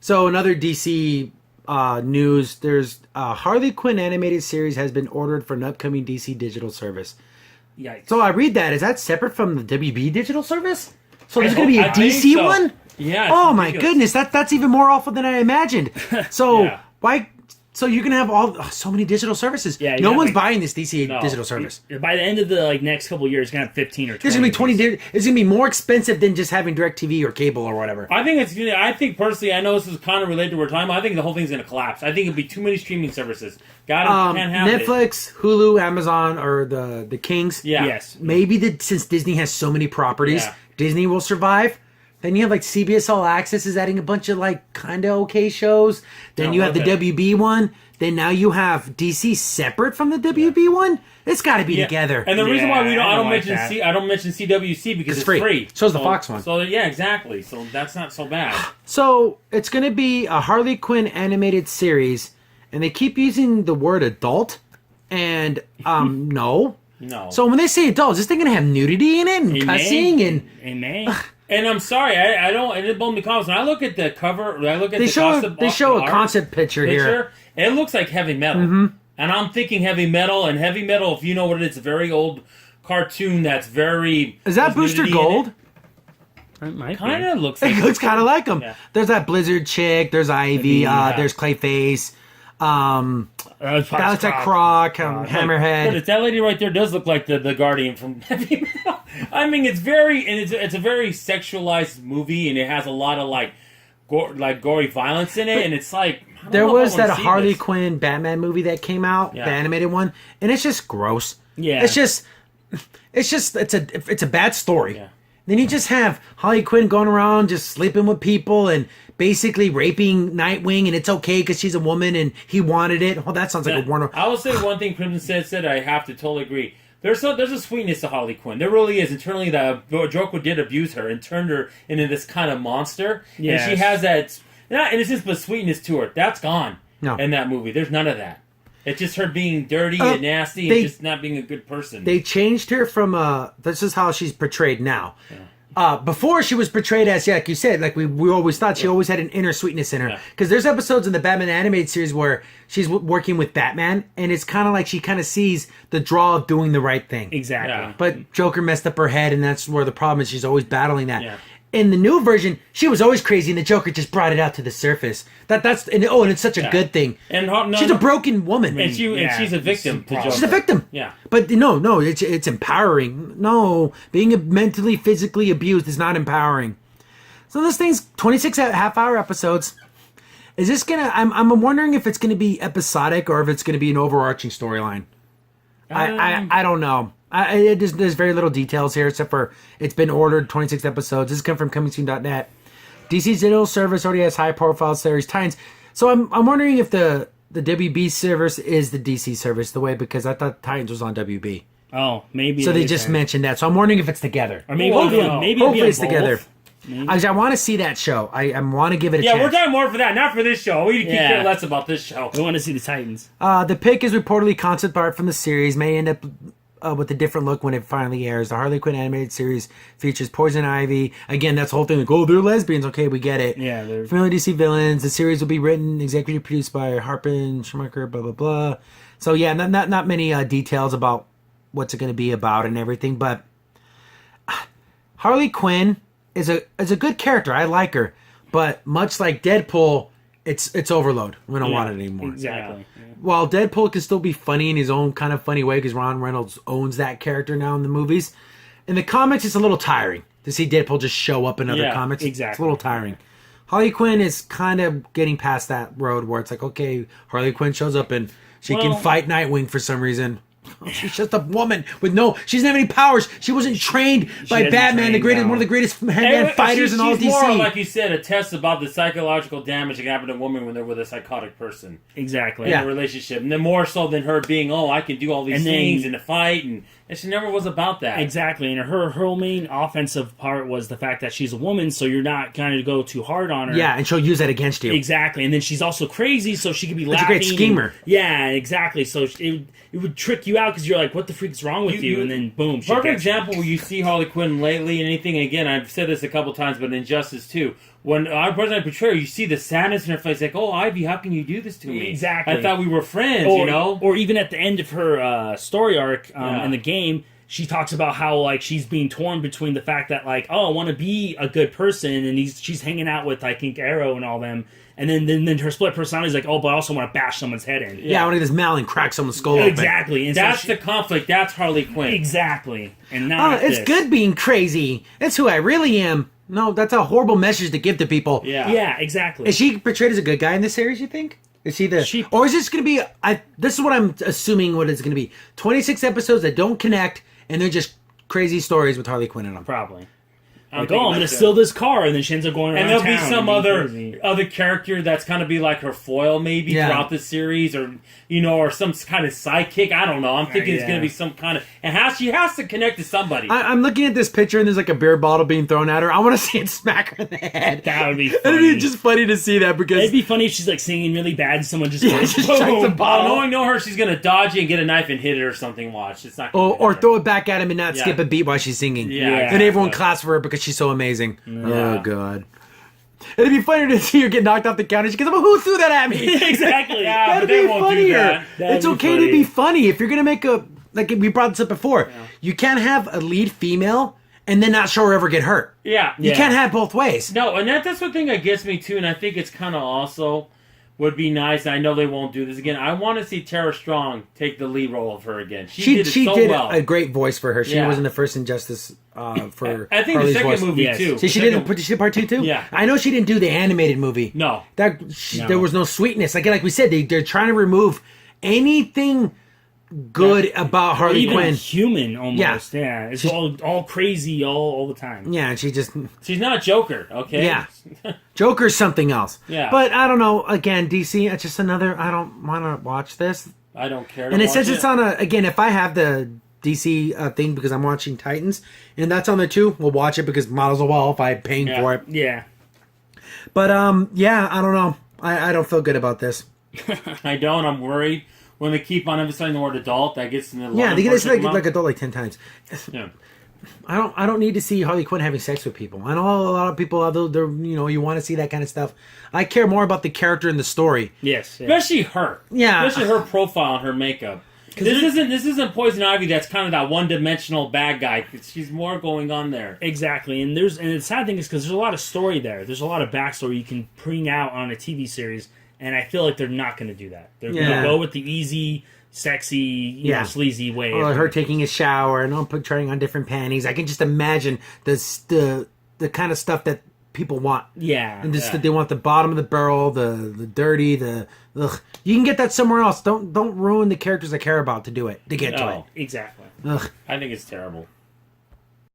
So another DC news. There's Harley Quinn animated series has been ordered for an upcoming DC digital service. Yikes. So I read that. Is that separate from the WB digital service? So there's going to be a DC one? Yeah. Oh my goodness, that's even more awful than I imagined. So why? So you're gonna have so many digital services. Yeah, no one's buying this DC digital service. By the end of the next couple of years, it's gonna have 15 or 20. There's gonna be 20. It's gonna be more expensive than just having DirecTV or cable or whatever. I think personally, I know this is kind of related to what we're talking about. I think the whole thing's gonna collapse. I think it'll be too many streaming services. Can't have Netflix, Hulu, Amazon are the kings. Yeah. Yes. Maybe since Disney has so many properties, Disney will survive. Then you have like CBS All Access is adding a bunch of like kind of okay shows. Then you have the WB one. Then now you have DC separate from the WB one. It's got to be together. And the reason why I don't mention CWC because it's free. So's the Fox one. So yeah, exactly. So that's not so bad. So it's going to be a Harley Quinn animated series, and they keep using the word adult, and no. So when they say adult, is this thing going to have nudity in it and cussing and? And I'm sorry, I don't. It didn't blow me comments. When I look at the cover, I look at they show a concept picture here. It looks like heavy metal, and I'm thinking heavy metal. And heavy metal, if you know what it is, a very old cartoon that's very. Is that Booster Gold? It kind of looks. Like it looks kind of like him. Yeah. There's that Blizzard chick. There's Ivy. There's Clayface. That looks like Croc, Hammerhead. But that lady right there does look like the Guardian from Heavy Metal. I mean, it's a very sexualized movie, and it has a lot of like gory violence in it, and it's like there was that Harley Quinn Batman movie that came out, the animated one, and it's just gross. Yeah, it's a bad story. Yeah. Then you just have Harley Quinn going around just sleeping with people and basically raping Nightwing, and it's okay because she's a woman and he wanted it. Oh, that sounds like a Warner. I will say one thing Crimson said I have to totally agree. There's a sweetness to Harley Quinn. There really is. Internally, the Joker did abuse her and turned her into this kind of monster. Yes. And she has that, not innocence, but sweetness to her. That's gone in that movie. There's none of that. It's just her being dirty and nasty and just not being a good person. They changed her from this is how she's portrayed now. Yeah. Before she was portrayed as, like you said, like we always thought she always had an inner sweetness in her. Because there's episodes in the Batman animated series where she's working with Batman, and it's kind of like she kind of sees the draw of doing the right thing. Exactly. Yeah. But Joker messed up her head, and that's where the problem is. She's always battling that. Yeah. In the new version, she was always crazy, and the Joker just brought it out to the surface. And it's such a good thing. And she's a broken woman, and she's a victim. She's a victim. Yeah, but no, it's empowering. No, being mentally, physically abused is not empowering. So this thing's 26 half-hour episodes. Is this gonna? I'm wondering if it's gonna be episodic or if it's gonna be an overarching storyline. I don't know. There's very little details here except for it's been ordered 26 episodes. This is coming from comingsoon.net. DC's digital service already has high-profile series tie-ins. So I'm wondering if the WB service is the DC service the way, because I thought Titans was on WB. Oh, maybe. So they just mentioned that. So I'm wondering if it's together. Or maybe hopefully it's together. I want to see that show. I want to give it a chance. Yeah, we're talking more for that, not for this show. We care less about this show. We want to see the Titans. The pick is reportedly concept art from the series. May end up with a different look when it finally airs. The Harley Quinn animated series features Poison Ivy. Again, that's the whole thing. Like, oh, they're lesbians. Okay, we get it. Yeah, they're familiar DC villains. The series will be written, executive produced by Harpin Schumacher. Blah blah blah. So yeah, not many details about what's it going to be about and everything. But Harley Quinn is a good character. I like her, but much like Deadpool, it's overload. We don't want it anymore. Exactly. Yeah. While Deadpool can still be funny in his own kind of funny way because Ron Reynolds owns that character now in the movies, in the comics it's a little tiring to see Deadpool just show up in other comics. Exactly. It's a little tiring. Harley Quinn is kind of getting past that road where it's like, okay, Harley Quinn shows up and she can fight Nightwing for some reason. She's just a woman with she doesn't have any powers. She wasn't trained by Batman, one of the greatest hand fighters in all DC. She's more, like you said, a test about the psychological damage that can happen to a woman when they're with a psychotic person. Exactly. In a relationship. And then more so than her being, I can do all these things in a fight and And she never was about that. Exactly, and her whole main offensive part was the fact that she's a woman, so you're not going to go too hard on her. Yeah, and she'll use that against you. Exactly, and then she's also crazy, so she could be That's laughing. a great schemer. Yeah, exactly. So it would trick you out because you're like, "What the freak's wrong with you?" And then boom. Perfect example where you see Harley Quinn lately and anything. Again, I've said this a couple times, but in Injustice too. When our president portray her, you see the sadness in her face, like, "Oh, Ivy, how can you do this to me? Exactly. I thought we were friends, you know." Or even at the end of her story arc in the game. She talks about how like she's being torn between the fact that like, oh, I want to be a good person, and she's hanging out with like Ink Arrow and all them, and then her split personality is like, oh, but I also want to bash someone's head in. Yeah, I want to get this mallet and crack someone's skull open. Exactly. And that's so the conflict. That's Harley Quinn. Exactly. And not it's good being crazy. It's who I really am. No, that's a horrible message to give to people. Yeah, exactly. Is she portrayed as a good guy in this series, you think? Is he or is this going to be... this is what I'm assuming what it's going to be. 26 episodes that don't connect, and they're just crazy stories with Harley Quinn in them. Probably. Like, I'm going to steal this car, and then she ends up going around and there'll town be some other character that's kind of be like her foil maybe throughout the series, or or some kind of sidekick. I don't know. I'm thinking it's going to be some kind of, and she has to connect to somebody. I'm looking at this picture and there's like a beer bottle being thrown at her. I want to see it smack her in the head. That would be funny. It'd be just funny to see that because it'd be funny if she's like singing really bad and someone just just chucks the bottle. Knowing her, she's going to dodge it and get a knife and hit it or something. Watch, it's not. Or throw it back at him and not skip a beat while she's singing. Yeah. And everyone claps for her because she's so amazing. Oh god. It'd be funnier to see her get knocked off the counter. She goes, "Well, who threw that at me?" Exactly. That'd be funnier. It's okay to be funny if you're gonna make a we brought this up before. Yeah. You can't have a lead female and then not show her ever get hurt. Yeah, you can't have both ways. No, and that's the thing that gets me too. And I think it's kind of also would be nice. And I know they won't do this again. I want to see Tara Strong take the lead role of her again. She did well. A great voice for her. She was in the first Injustice for I think Harley's the second voice. movie too. So she did part 2 too? Yeah. I know she didn't do the animated movie. No. There was no sweetness. Like we said, they're trying to remove anything good about Harley even Quinn. Human almost. Yeah. It's all crazy all the time. Yeah, she's not Joker, okay? Yeah. Joker's something else. Yeah. But I don't know, again, DC, it's just another I don't wanna watch this. I don't care. And it says it's on again, if I have the DC thing because I'm watching Titans and that's on there too, we'll watch it because might as well if I'm paying for it. Yeah. But I don't know. I don't feel good about this. I don't, I'm worried. When they keep on emphasizing the word adult, that gets in the they get like adult like 10 times. Yeah. I don't need to see Harley Quinn having sex with people. I know a lot of people out there, you want to see that kind of stuff. I care more about the character and the story. Yes. Especially her. Yeah. Especially her profile and her makeup. This isn't Poison Ivy that's kind of that one-dimensional bad guy. She's more going on there. Exactly. And the sad thing is because there's a lot of story there. There's a lot of backstory you can bring out on a TV series. And I feel like they're not going to do that. They're going to go with the easy, sexy, you know, sleazy way. Or her taking a shower and trying on different panties. I can just imagine the kind of stuff that people want. Yeah. And they want the bottom of the barrel, the dirty, ugh. You can get that somewhere else. Don't ruin the characters I care about to do it, to get to it. Exactly. Ugh. I think it's terrible.